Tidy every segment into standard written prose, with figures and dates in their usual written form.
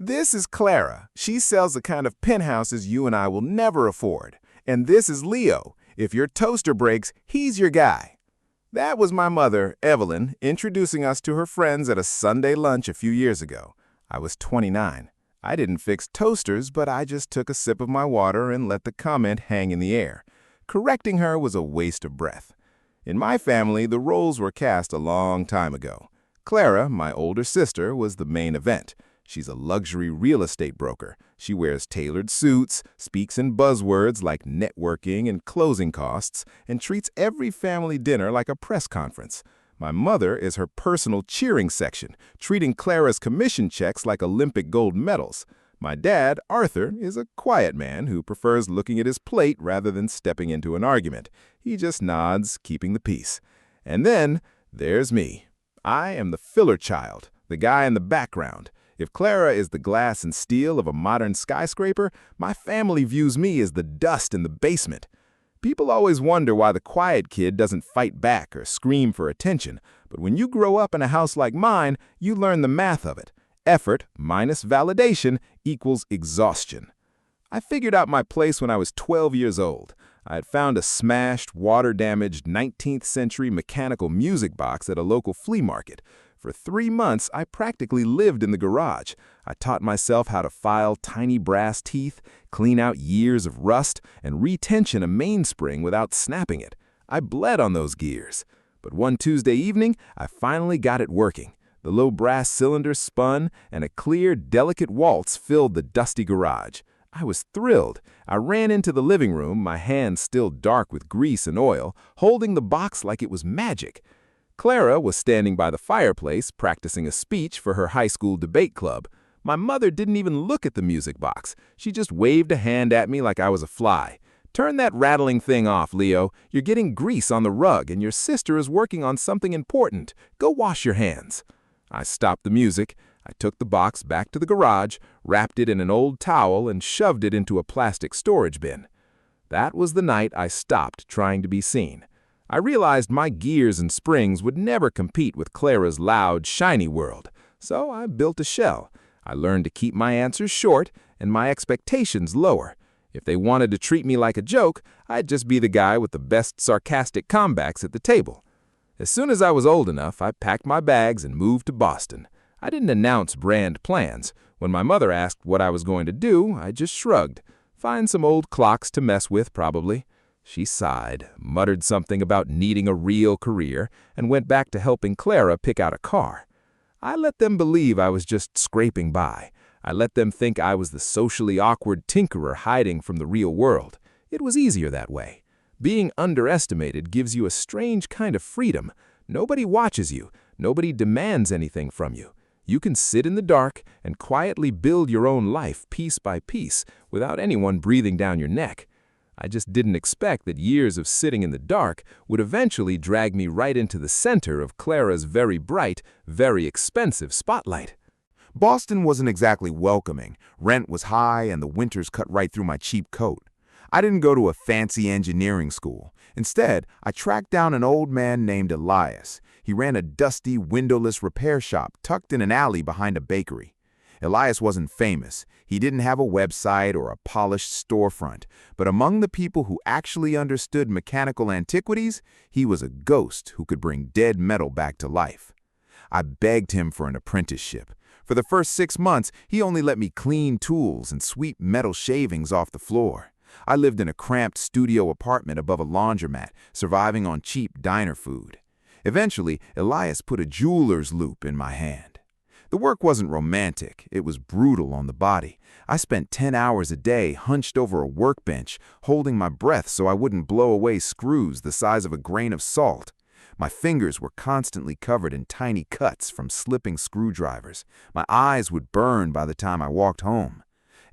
This is Clara. She sells the kind of penthouses you and I will never afford. And this is Leo. If your toaster breaks, he's your guy. That was my mother, Evelyn, introducing us to her friends at a Sunday lunch a few years ago. I was 29. I didn't fix toasters, but I just took a sip of my water and let the comment hang in the air. Correcting her was a waste of breath. In my family, the roles were cast a long time ago. Clara, my older sister, was the main event. She's a luxury real estate broker. She wears tailored suits, speaks in buzzwords like networking and closing costs, and treats every family dinner like a press conference. My mother is her personal cheering section, treating Clara's commission checks like Olympic gold medals. My dad, Arthur, is a quiet man who prefers looking at his plate rather than stepping into an argument. He just nods, keeping the peace. And then there's me. I am the filler child, the guy in the background. If Clara is the glass and steel of a modern skyscraper, my family views me as the dust in the basement. People always wonder why the quiet kid doesn't fight back or scream for attention, but when you grow up in a house like mine, you learn the math of it. Effort minus validation equals exhaustion. I figured out my place when I was 12 years old. I had found a smashed, water-damaged 19th century mechanical music box at a local flea market. For 3 months, I practically lived in the garage. I taught myself how to file tiny brass teeth, clean out years of rust, and retension a mainspring without snapping it. I bled on those gears. But one Tuesday evening, I finally got it working. The low brass cylinder spun, and a clear, delicate waltz filled the dusty garage. I was thrilled. I ran into the living room, my hands still dark with grease and oil, holding the box like it was magic. Clara was standing by the fireplace practicing a speech for her high school debate club. My mother didn't even look at the music box. She just waved a hand at me like I was a fly. "Turn that rattling thing off, Leo. You're getting grease on the rug and your sister is working on something important. Go wash your hands." I stopped the music. I took the box back to the garage, wrapped it in an old towel, and shoved it into a plastic storage bin. That was the night I stopped trying to be seen. I realized my gears and springs would never compete with Clara's loud, shiny world, so I built a shell. I learned to keep my answers short and my expectations lower. If they wanted to treat me like a joke, I'd just be the guy with the best sarcastic comebacks at the table. As soon as I was old enough, I packed my bags and moved to Boston. I didn't announce grand plans. When my mother asked what I was going to do, I just shrugged. Find some old clocks to mess with, probably. She sighed, muttered something about needing a real career, and went back to helping Clara pick out a car. I let them believe I was just scraping by. I let them think I was the socially awkward tinkerer hiding from the real world. It was easier that way. Being underestimated gives you a strange kind of freedom. Nobody watches you. Nobody demands anything from you. You can sit in the dark and quietly build your own life piece by piece without anyone breathing down your neck. I just didn't expect that years of sitting in the dark would eventually drag me right into the center of Clara's very bright, very expensive spotlight. Boston wasn't exactly welcoming. Rent was high and the winters cut right through my cheap coat. I didn't go to a fancy engineering school. Instead, I tracked down an old man named Elias. He ran a dusty, windowless repair shop tucked in an alley behind a bakery. Elias wasn't famous. He didn't have a website or a polished storefront, but among the people who actually understood mechanical antiquities, he was a ghost who could bring dead metal back to life. I begged him for an apprenticeship. For the first 6 months, he only let me clean tools and sweep metal shavings off the floor. I lived in a cramped studio apartment above a laundromat, surviving on cheap diner food. Eventually, Elias put a jeweler's loop in my hand. The work wasn't romantic, it was brutal on the body. I spent 10 hours a day hunched over a workbench, holding my breath so I wouldn't blow away screws the size of a grain of salt. My fingers were constantly covered in tiny cuts from slipping screwdrivers. My eyes would burn by the time I walked home.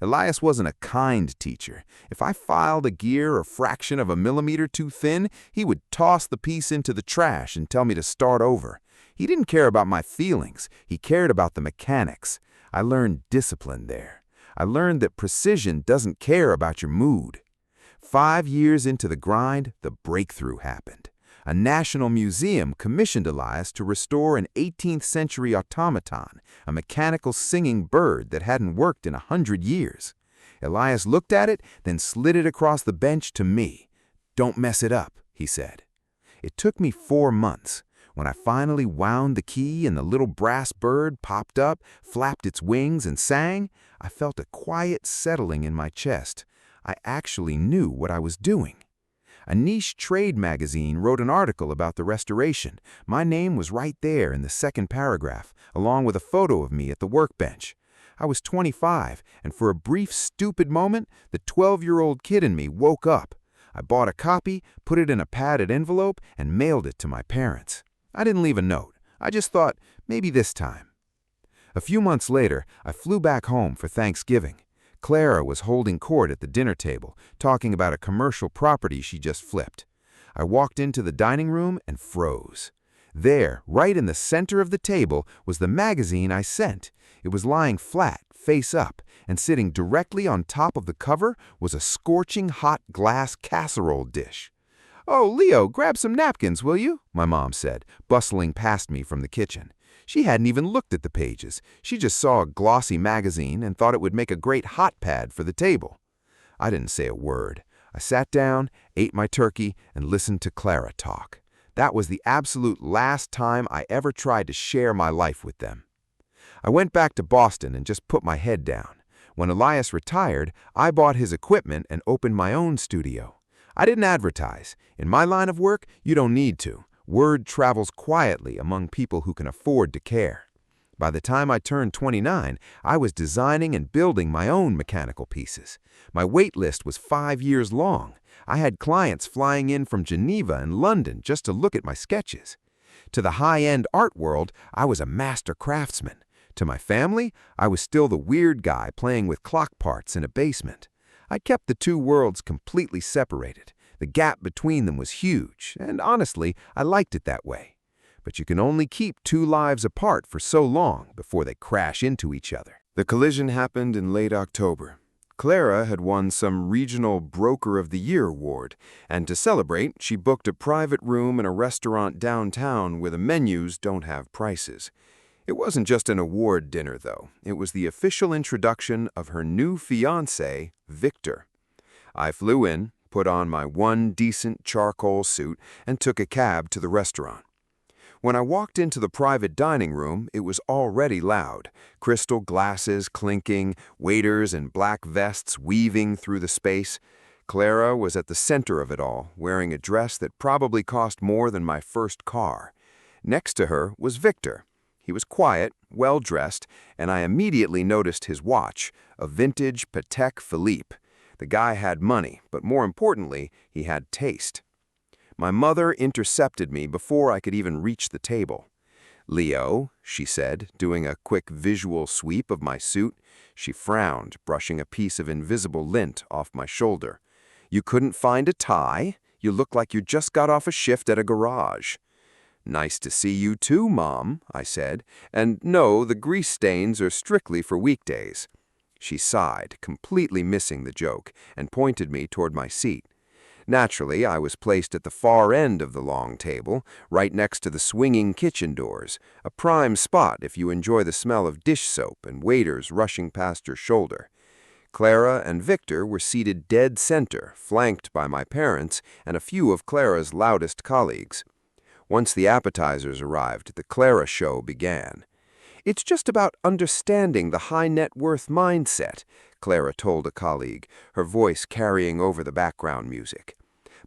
Elias wasn't a kind teacher. If I filed a gear a fraction of a millimeter too thin, he would toss the piece into the trash and tell me to start over. He didn't care about my feelings. He cared about the mechanics. I learned discipline there. I learned that precision doesn't care about your mood. 5 years into the grind, the breakthrough happened. A national museum commissioned Elias to restore an 18th-century automaton, a mechanical singing bird that hadn't worked in 100 years. Elias looked at it, then slid it across the bench to me. "Don't mess it up," he said. It took me 4 months. When I finally wound the key and the little brass bird popped up, flapped its wings, and sang, I felt a quiet settling in my chest. I actually knew what I was doing. A niche trade magazine wrote an article about the restoration. My name was right there in the second paragraph, along with a photo of me at the workbench. I was 25, and for a brief, stupid moment, the 12-year-old kid in me woke up. I bought a copy, put it in a padded envelope, and mailed it to my parents. I didn't leave a note. I just thought, maybe this time. A few months later, I flew back home for Thanksgiving. Clara was holding court at the dinner table, talking about a commercial property she just flipped. I walked into the dining room and froze. There, right in the center of the table, was the magazine I sent. It was lying flat, face up, and sitting directly on top of the cover was a scorching hot glass casserole dish. "Oh, Leo, grab some napkins, will you?" my mom said, bustling past me from the kitchen. She hadn't even looked at the pages. She just saw a glossy magazine and thought it would make a great hot pad for the table. I didn't say a word. I sat down, ate my turkey, and listened to Clara talk. That was the absolute last time I ever tried to share my life with them. I went back to Boston and just put my head down. When Elias retired, I bought his equipment and opened my own studio. I didn't advertise. In my line of work, you don't need to. Word travels quietly among people who can afford to care. By the time I turned 29, I was designing and building my own mechanical pieces. My wait list was 5 years long. I had clients flying in from Geneva and London just to look at my sketches. To the high-end art world, I was a master craftsman. To my family, I was still the weird guy playing with clock parts in a basement. I kept the two worlds completely separated. The gap between them was huge, and honestly, I liked it that way. But you can only keep two lives apart for so long before they crash into each other. The collision happened in late October. Clara had won some regional Broker of the Year award, and to celebrate, she booked a private room in a restaurant downtown where the menus don't have prices. It wasn't just an award dinner, though. It was the official introduction of her new fiancé, Victor. I flew in, put on my one decent charcoal suit, and took a cab to the restaurant. When I walked into the private dining room, it was already loud. Crystal glasses clinking, waiters in black vests weaving through the space. Clara was at the center of it all, wearing a dress that probably cost more than my first car. Next to her was Victor. He was quiet, well-dressed, and I immediately noticed his watch, a vintage Patek Philippe. The guy had money, but more importantly, he had taste. My mother intercepted me before I could even reach the table. "Leo," she said, doing a quick visual sweep of my suit. She frowned, brushing a piece of invisible lint off my shoulder. "You couldn't find a tie? You look like you just got off a shift at a garage." "Nice to see you too, Mom," I said, "and no, the grease stains are strictly for weekdays." She sighed, completely missing the joke, and pointed me toward my seat. Naturally, I was placed at the far end of the long table, right next to the swinging kitchen doors, a prime spot if you enjoy the smell of dish soap and waiters rushing past your shoulder. Clara and Victor were seated dead center, flanked by my parents and a few of Clara's loudest colleagues. Once the appetizers arrived, the Clara show began. "It's just about understanding the high net worth mindset," Clara told a colleague, her voice carrying over the background music.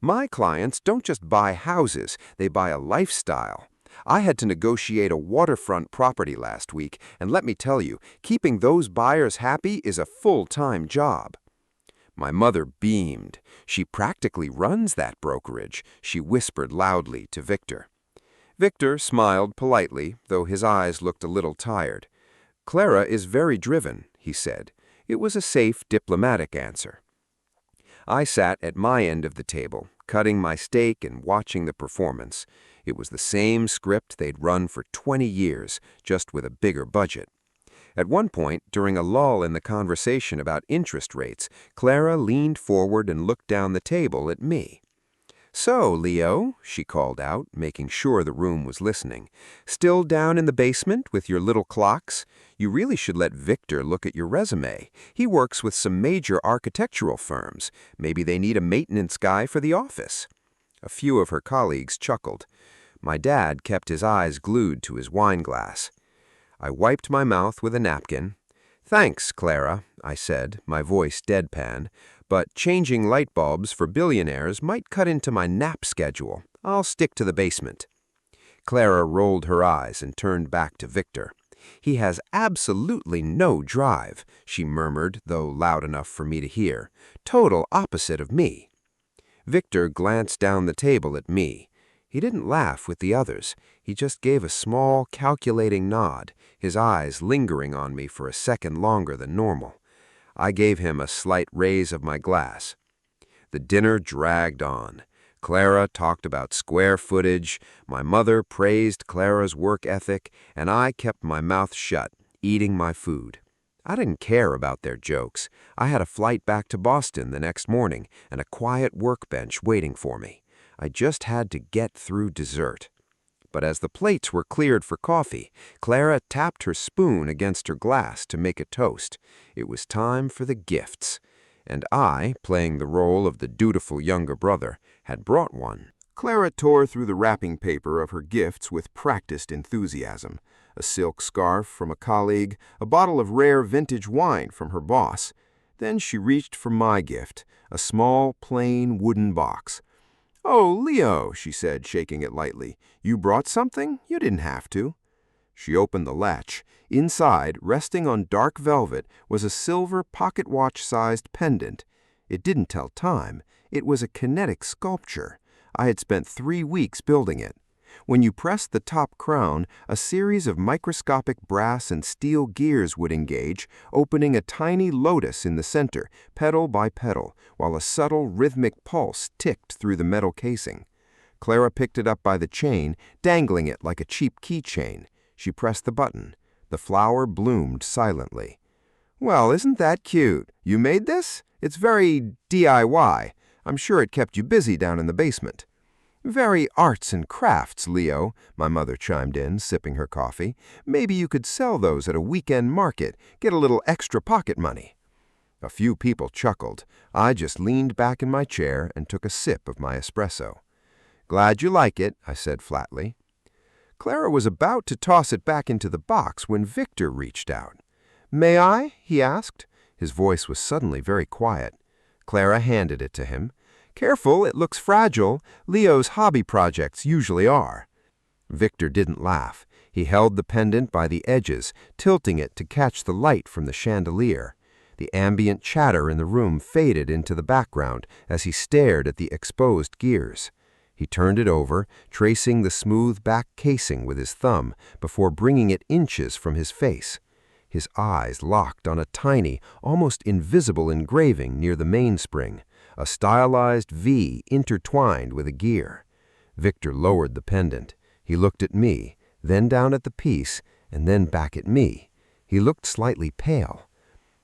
"My clients don't just buy houses, they buy a lifestyle. I had to negotiate a waterfront property last week, and let me tell you, keeping those buyers happy is a full-time job." My mother beamed. "She practically runs that brokerage," she whispered loudly to Victor. Victor smiled politely, though his eyes looked a little tired. "Clara is very driven," he said. It was a safe, diplomatic answer. I sat at my end of the table, cutting my steak and watching the performance. It was the same script they'd run for 20 years, just with a bigger budget. At one point, during a lull in the conversation about interest rates, Clara leaned forward and looked down the table at me. "So, Leo," she called out, making sure the room was listening, "still down in the basement with your little clocks? You really should let Victor look at your resume. He works with some major architectural firms. Maybe they need a maintenance guy for the office." A few of her colleagues chuckled. My dad kept his eyes glued to his wine glass. I wiped my mouth with a napkin. "Thanks, Clara," I said, my voice deadpan, "but changing light bulbs for billionaires might cut into my nap schedule. I'll stick to the basement." Clara rolled her eyes and turned back to Victor. "He has absolutely no drive," she murmured, though loud enough for me to hear. "Total opposite of me." Victor glanced down the table at me. He didn't laugh with the others. He just gave a small, calculating nod, his eyes lingering on me for a second longer than normal. I gave him a slight raise of my glass. The dinner dragged on. Clara talked about square footage, my mother praised Clara's work ethic, and I kept my mouth shut, eating my food. I didn't care about their jokes. I had a flight back to Boston the next morning and a quiet workbench waiting for me. I just had to get through dessert. But as the plates were cleared for coffee, Clara tapped her spoon against her glass to make a toast. It was time for the gifts. And I, playing the role of the dutiful younger brother, had brought one. Clara tore through the wrapping paper of her gifts with practiced enthusiasm. A silk scarf from a colleague, a bottle of rare vintage wine from her boss. Then she reached for my gift, a small, plain wooden box. "Oh, Leo," she said, shaking it lightly. "You brought something? You didn't have to." She opened the latch. Inside, resting on dark velvet, was a silver pocket watch-sized pendant. It didn't tell time. It was a kinetic sculpture. I had spent 3 weeks building it. When you pressed the top crown, a series of microscopic brass and steel gears would engage, opening a tiny lotus in the center, petal by petal, while a subtle rhythmic pulse ticked through the metal casing. Clara picked it up by the chain, dangling it like a cheap keychain. She pressed the button. The flower bloomed silently. "Well, isn't that cute? You made this? It's very DIY. I'm sure it kept you busy down in the basement." "Very arts and crafts, Leo," my mother chimed in, sipping her coffee. "Maybe you could sell those at a weekend market, get a little extra pocket money." A few people chuckled. I just leaned back in my chair and took a sip of my espresso. "Glad you like it," I said flatly. Clara was about to toss it back into the box when Victor reached out. "May I?" he asked. His voice was suddenly very quiet. Clara handed it to him. "Careful, it looks fragile. Leo's hobby projects usually are." Victor didn't laugh. He held the pendant by the edges, tilting it to catch the light from the chandelier. The ambient chatter in the room faded into the background as he stared at the exposed gears. He turned it over, tracing the smooth back casing with his thumb before bringing it inches from his face. His eyes locked on a tiny, almost invisible engraving near the mainspring, a stylized V intertwined with a gear. Victor lowered the pendant. He looked at me, then down at the piece, and then back at me. He looked slightly pale.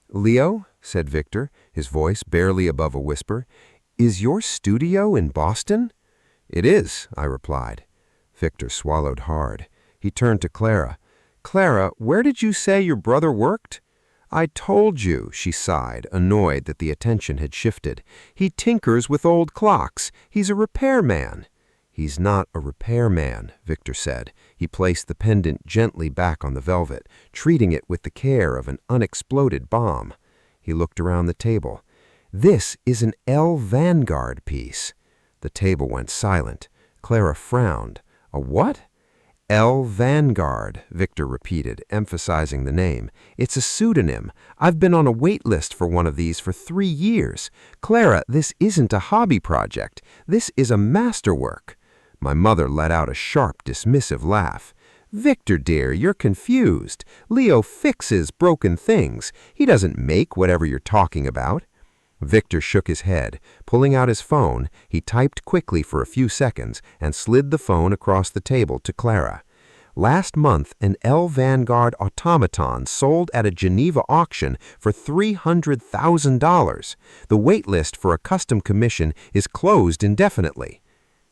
"Leo," said Victor, his voice barely above a whisper, "is your studio in Boston?" "It is," I replied. Victor swallowed hard. He turned to Clara. "Clara, where did you say your brother worked?" "I told you," she sighed, annoyed that the attention had shifted. "He tinkers with old clocks. He's a repairman." "He's not a repairman," Victor said. He placed the pendant gently back on the velvet, treating it with the care of an unexploded bomb. He looked around the table. "This is an L. Vanguard piece." The table went silent. Clara frowned. "A what?" "L. Vanguard," Victor repeated, emphasizing the name. "It's a pseudonym. I've been on a wait list for one of these for 3 years. Clara, this isn't a hobby project. This is a masterwork." My mother let out a sharp, dismissive laugh. "Victor, dear, you're confused. Leo fixes broken things. He doesn't make whatever you're talking about." Victor shook his head. Pulling out his phone, he typed quickly for a few seconds and slid the phone across the table to Clara. "Last month, an L. Vanguard automaton sold at a Geneva auction for $300,000. The wait list for a custom commission is closed indefinitely."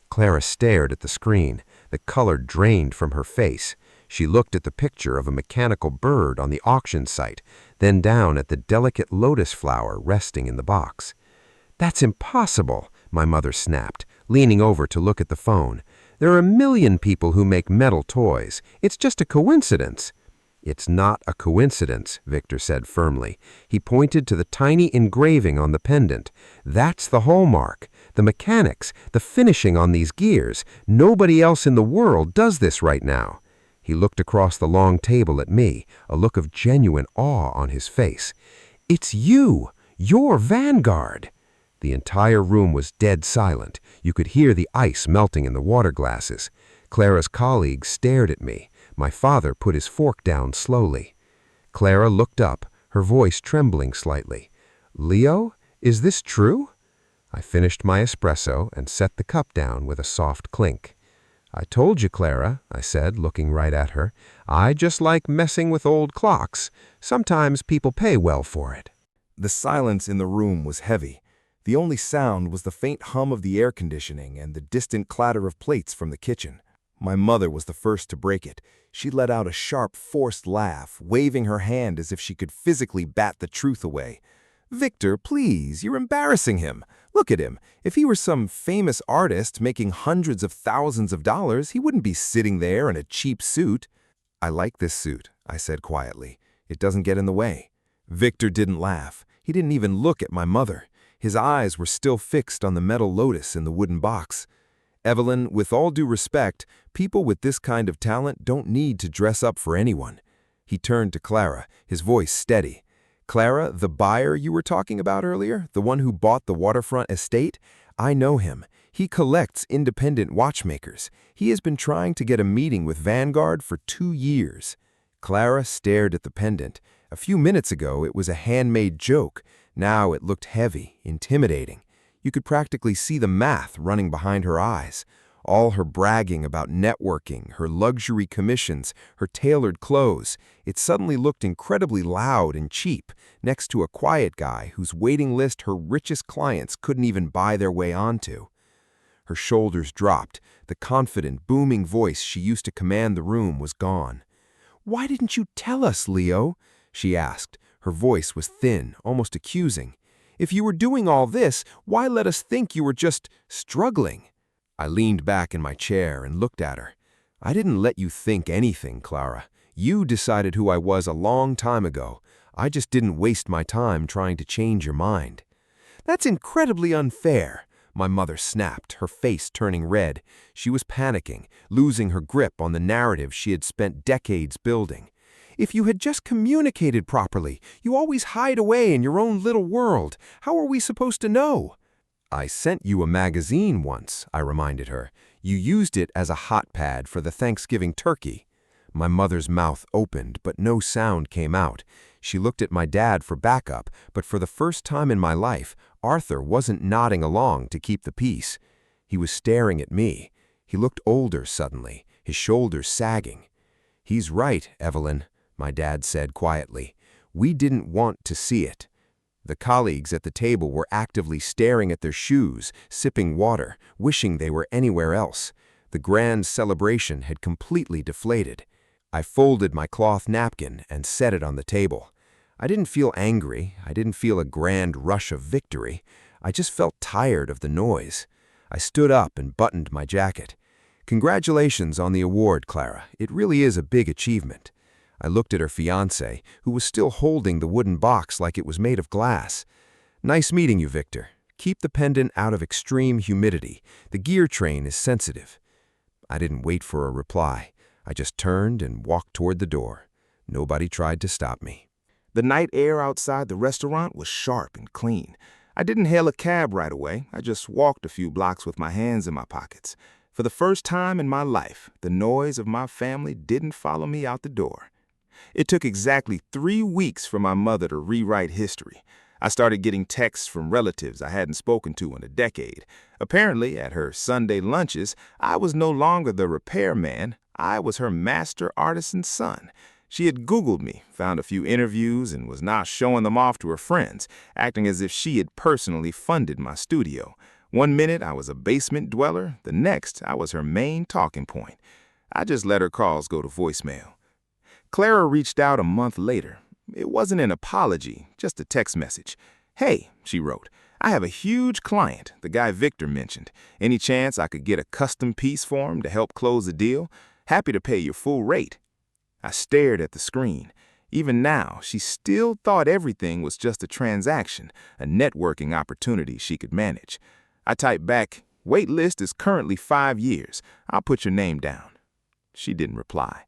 Clara stared at the screen. The color drained from her face. She looked at the picture of a mechanical bird on the auction site, then down at the delicate lotus flower resting in the box. "That's impossible," my mother snapped, leaning over to look at the phone. "There are a million people who make metal toys. It's just a coincidence." "It's not a coincidence," Victor said firmly. He pointed to the tiny engraving on the pendant. "That's the hallmark. The mechanics, the finishing on these gears. Nobody else in the world does this right now." He looked across the long table at me, a look of genuine awe on his face. "It's you! You're Vanguard!" The entire room was dead silent. You could hear the ice melting in the water glasses. Clara's colleagues stared at me. My father put his fork down slowly. Clara looked up, her voice trembling slightly. "Leo, is this true?" I finished my espresso and set the cup down with a soft clink. "I told you, Clara," I said, looking right at her. "I just like messing with old clocks. Sometimes people pay well for it." The silence in the room was heavy. The only sound was the faint hum of the air conditioning and the distant clatter of plates from the kitchen. My mother was the first to break it. She let out a sharp, forced laugh, waving her hand as if she could physically bat the truth away. "Victor, please, you're embarrassing him. Look at him. If he were some famous artist making hundreds of thousands of dollars, he wouldn't be sitting there in a cheap suit." "I like this suit," I said quietly. "It doesn't get in the way." Victor didn't laugh. He didn't even look at my mother. His eyes were still fixed on the metal lotus in the wooden box. "Evelyn, with all due respect, people with this kind of talent don't need to dress up for anyone." He turned to Clara, his voice steady. "Clara, the buyer you were talking about earlier, the one who bought the waterfront estate, I know him. He collects independent watchmakers. He has been trying to get a meeting with Vanguard for 2 years." Clara stared at the pendant. A few minutes ago, it was a handmade joke. Now it looked heavy, intimidating. You could practically see the math running behind her eyes. All her bragging about networking, her luxury commissions, her tailored clothes, it suddenly looked incredibly loud and cheap, next to a quiet guy whose waiting list her richest clients couldn't even buy their way onto. Her shoulders dropped. The confident, booming voice she used to command the room was gone. "Why didn't you tell us, Leo?" she asked. Her voice was thin, almost accusing. "If you were doing all this, why let us think you were just struggling?" I leaned back in my chair and looked at her. "I didn't let you think anything, Clara. You decided who I was a long time ago. I just didn't waste my time trying to change your mind." "That's incredibly unfair," my mother snapped, her face turning red. She was panicking, losing her grip on the narrative she had spent decades building. "If you had just communicated properly, you always hide away in your own little world. How are we supposed to know?" "I sent you a magazine once," I reminded her. "You used it as a hot pad for the Thanksgiving turkey." My mother's mouth opened, but no sound came out. She looked at my dad for backup, but for the first time in my life, Arthur wasn't nodding along to keep the peace. He was staring at me. He looked older suddenly, his shoulders sagging. "He's right, Evelyn," my dad said quietly. "We didn't want to see it." The colleagues at the table were actively staring at their shoes, sipping water, wishing they were anywhere else. The grand celebration had completely deflated. I folded my cloth napkin and set it on the table. I didn't feel angry. I didn't feel a grand rush of victory. I just felt tired of the noise. I stood up and buttoned my jacket. "Congratulations on the award, Clara. It really is a big achievement." I looked at her fiancé, who was still holding the wooden box like it was made of glass. "Nice meeting you, Victor. Keep the pendant out of extreme humidity. The gear train is sensitive." I didn't wait for a reply. I just turned and walked toward the door. Nobody tried to stop me. The night air outside the restaurant was sharp and clean. I didn't hail a cab right away. I just walked a few blocks with my hands in my pockets. For the first time in my life, the noise of my family didn't follow me out the door. It took exactly 3 weeks for my mother to rewrite history. I started getting texts from relatives I hadn't spoken to in a decade. Apparently, at her Sunday lunches, I was no longer the repairman. I was her master artisan's son. She had Googled me, found a few interviews, and was now showing them off to her friends, acting as if she had personally funded my studio. One minute I was a basement dweller, the next I was her main talking point. I just let her calls go to voicemail. Clara reached out a month later. It wasn't an apology, just a text message. "Hey," she wrote, "I have a huge client, the guy Victor mentioned. Any chance I could get a custom piece for him to help close the deal? Happy to pay your full rate." I stared at the screen. Even now, she still thought everything was just a transaction, a networking opportunity she could manage. I typed back, "Wait list is currently 5 years. I'll put your name down." She didn't reply.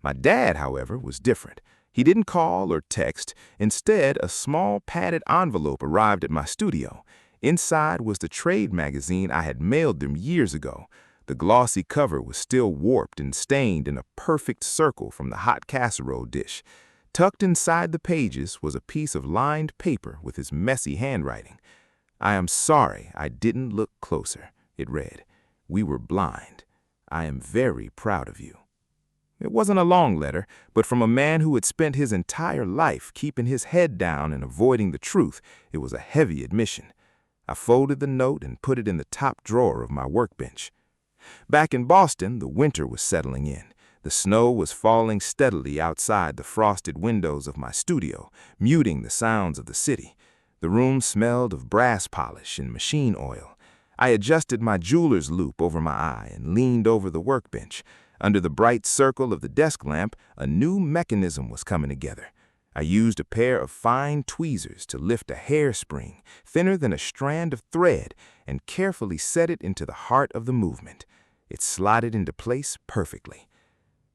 My dad, however, was different. He didn't call or text. Instead, a small padded envelope arrived at my studio. Inside was the trade magazine I had mailed them years ago. The glossy cover was still warped and stained in a perfect circle from the hot casserole dish. Tucked inside the pages was a piece of lined paper with his messy handwriting. "I am sorry I didn't look closer," it read. "We were blind. I am very proud of you." It wasn't a long letter, but from a man who had spent his entire life keeping his head down and avoiding the truth, it was a heavy admission. I folded the note and put it in the top drawer of my workbench. Back in Boston, the winter was settling in. The snow was falling steadily outside the frosted windows of my studio, muting the sounds of the city. The room smelled of brass polish and machine oil. I adjusted my jeweler's loop over my eye and leaned over the workbench. Under the bright circle of the desk lamp, a new mechanism was coming together. I used a pair of fine tweezers to lift a hairspring, thinner than a strand of thread, and carefully set it into the heart of the movement. It slotted into place perfectly.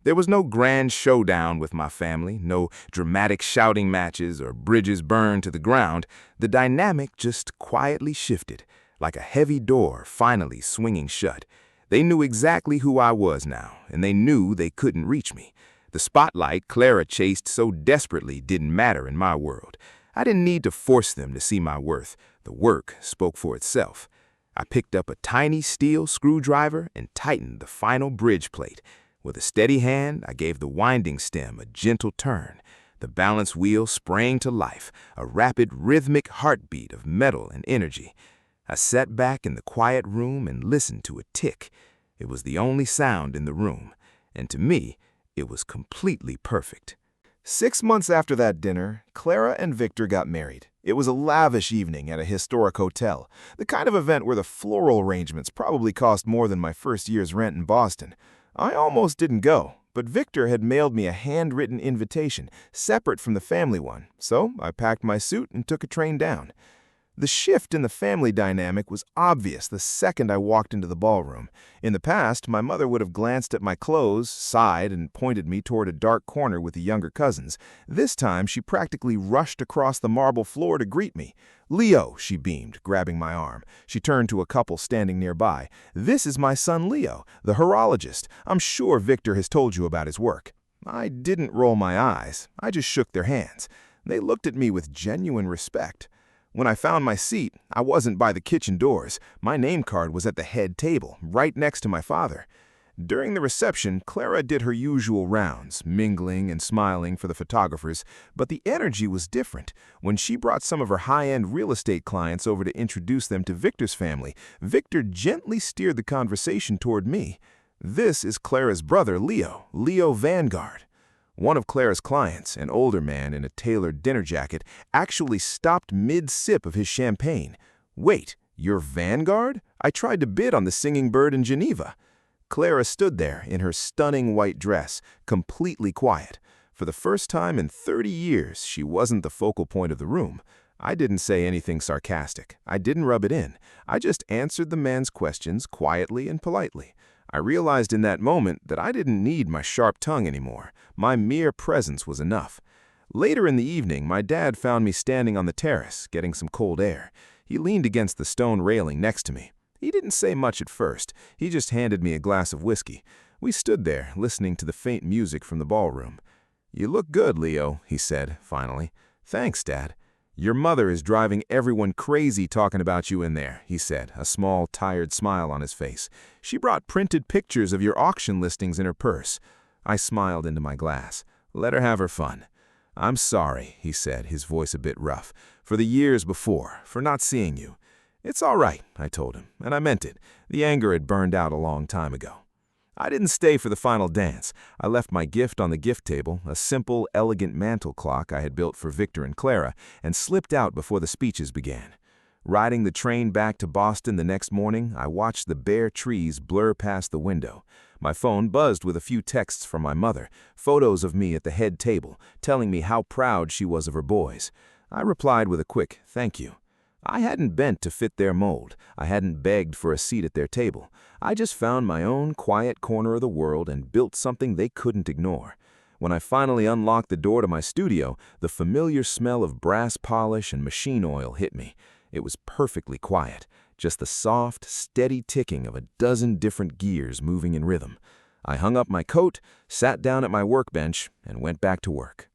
There was no grand showdown with my family, no dramatic shouting matches or bridges burned to the ground. The dynamic just quietly shifted, like a heavy door finally swinging shut. They knew exactly who I was now, and they knew they couldn't reach me. The spotlight Clara chased so desperately didn't matter in my world. I didn't need to force them to see my worth. The work spoke for itself. I picked up a tiny steel screwdriver and tightened the final bridge plate. With a steady hand, I gave the winding stem a gentle turn. The balance wheel sprang to life, a rapid, rhythmic heartbeat of metal and energy. I sat back in the quiet room and listened to it tick. It was the only sound in the room, and to me, it was completely perfect. 6 months after that dinner, Clara and Victor got married. It was a lavish evening at a historic hotel, the kind of event where the floral arrangements probably cost more than my first year's rent in Boston. I almost didn't go, but Victor had mailed me a handwritten invitation, separate from the family one, so I packed my suit and took a train down. The shift in the family dynamic was obvious the second I walked into the ballroom. In the past, my mother would have glanced at my clothes, sighed, and pointed me toward a dark corner with the younger cousins. This time, she practically rushed across the marble floor to greet me. "Leo," she beamed, grabbing my arm. She turned to a couple standing nearby. "This is my son Leo, the horologist. I'm sure Victor has told you about his work." I didn't roll my eyes. I just shook their hands. They looked at me with genuine respect. When I found my seat, I wasn't by the kitchen doors. My name card was at the head table, right next to my father. During the reception, Clara did her usual rounds, mingling and smiling for the photographers, but the energy was different. When she brought some of her high-end real estate clients over to introduce them to Victor's family, Victor gently steered the conversation toward me. "This is Clara's brother, Leo Vanguard." One of Clara's clients, an older man in a tailored dinner jacket, actually stopped mid-sip of his champagne. "Wait, you're Vanguard? I tried to bid on the singing bird in Geneva." Clara stood there in her stunning white dress, completely quiet. For the first time in 30 years, she wasn't the focal point of the room. I didn't say anything sarcastic. I didn't rub it in. I just answered the man's questions quietly and politely. I realized in that moment that I didn't need my sharp tongue anymore. My mere presence was enough. Later in the evening, my dad found me standing on the terrace, getting some cold air. He leaned against the stone railing next to me. He didn't say much at first. He just handed me a glass of whiskey. We stood there, listening to the faint music from the ballroom. "You look good, Leo," he said, finally. "Thanks, Dad." "Your mother is driving everyone crazy talking about you in there," he said, a small, tired smile on his face. "She brought printed pictures of your auction listings in her purse." I smiled into my glass. "Let her have her fun." "I'm sorry," he said, his voice a bit rough, "for the years before, for not seeing you. "It's all right," I told him, and I meant it. The anger had burned out a long time ago. I didn't stay for the final dance. I left my gift on the gift table, a simple, elegant mantel clock I had built for Victor and Clara, and slipped out before the speeches began. Riding the train back to Boston the next morning, I watched the bare trees blur past the window. My phone buzzed with a few texts from my mother, photos of me at the head table, telling me how proud she was of her boys. I replied with a quick thank you. I hadn't bent to fit their mold. I hadn't begged for a seat at their table. I just found my own quiet corner of the world and built something they couldn't ignore. When I finally unlocked the door to my studio, the familiar smell of brass polish and machine oil hit me. It was perfectly quiet, just the soft, steady ticking of a dozen different gears moving in rhythm. I hung up my coat, sat down at my workbench, and went back to work.